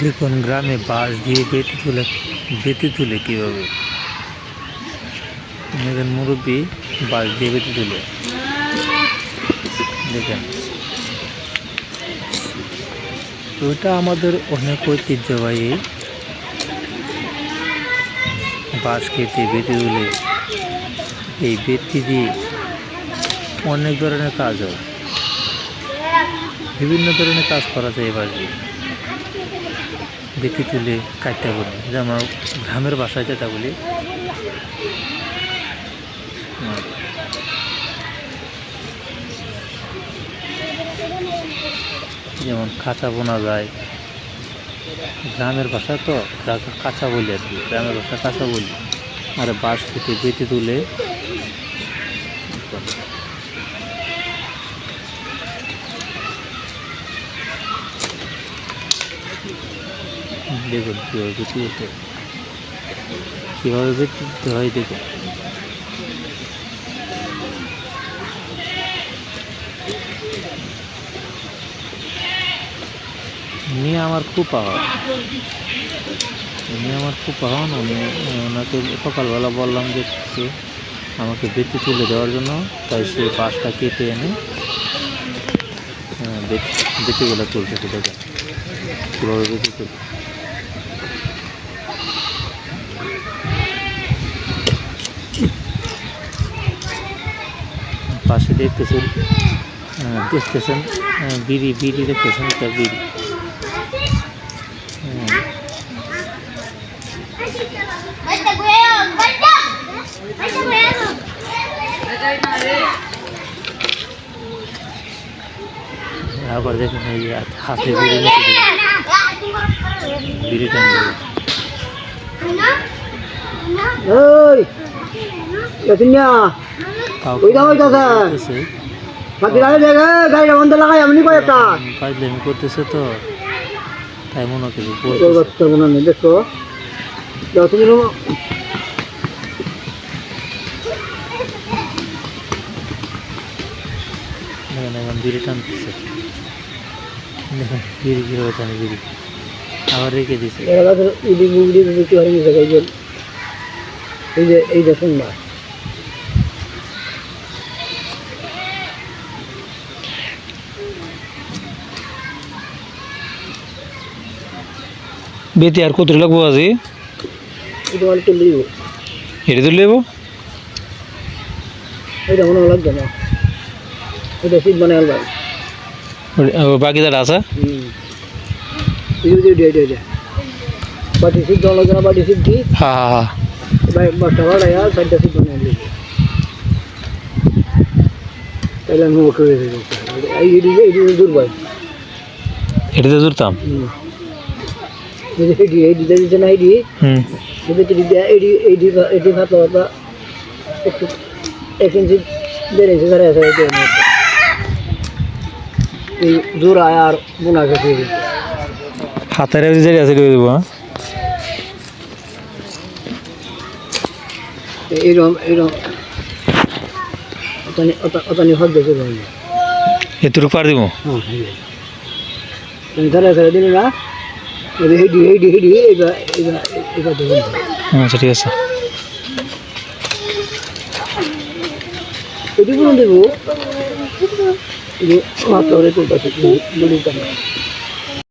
দেখুন গ্রামে বাঁশ দিয়ে বেতি তুলে কীভাবে দেখেন মুরব্বী বাঁশ দিয়ে বেতি তুলে দেখেন। ওইটা আমাদের অনেক ঐতিহ্যবাহী বাঁশ কেটে বেতি তুলে। এই বেতি দিয়ে অনেক ধরনের কাজ হয়, বিভিন্ন ধরনের কাজ করা যায়। বাঁশ দিয়ে বেতি তুলে কাটতে বলি, যেমন গ্রামের বাসায় যেটা বলি। যেমন খাঁচা বোনা যায়, গ্রামের ভাষা তো কাঁচা বলি আর কি, গ্রামের ভাষা কাঁচা বলি। আর বাঁশ কেটে বেতি তুলে দেখুন কীভাবে বেতি উঠে, কীভাবে বেতি উঠতে হয় দেখুন। উনি আমার ফুপা হন, ওনাকে সকালবেলা বললাম যে আমাকে বেতি তুলে দেওয়ার জন্য, তাই সে বাঁশটা কেটে এনে বেতিগুলো তুলতেছে। দেখেন কীভাবে বেতি তুলে। পাশে দেখতেছেন বিড়ি দেখতেছেন, একটা বিড়ি। আবার দেখেন এই যে হাতে বিড়ি টানবে। করতেছে তো তাই মনে করি বিড়ি টানতেছে। দেখেন বিড়ি কীভাবে টানে, বিড়ি আবার রেখে দিচ্ছে। এই যে শুনবা বেতি আর কত লাগবো আজি এটা তুলে দেবো। এটা মনে লাগবে না, এটা শীত মানে আলবাই বাকি দাঁড়া আছে। বাটি শীত দেওয়া লাগবে না, বাটি শীত দিই। হ্যাঁ বাসটা ভাড়াই আর চারটা শীত বানিয়ে দিই। তাহলে আমি ওকে দূর ভাই, এটাতে দূরতাম এই দিতে দিচ্ছে না। এটি ভাতা একটু 1 ইঞ্চি 1.5 ইঞ্চি ধরে আছে। এই জোড়া আর বোনা গেছে হাতের আছে দেবো। এইরকম হক গেছে এতটুকু পার দিব। হ্যাঁ ধরে আছে দিন না। আচ্ছা ঠিক আছে, এটি দেবো।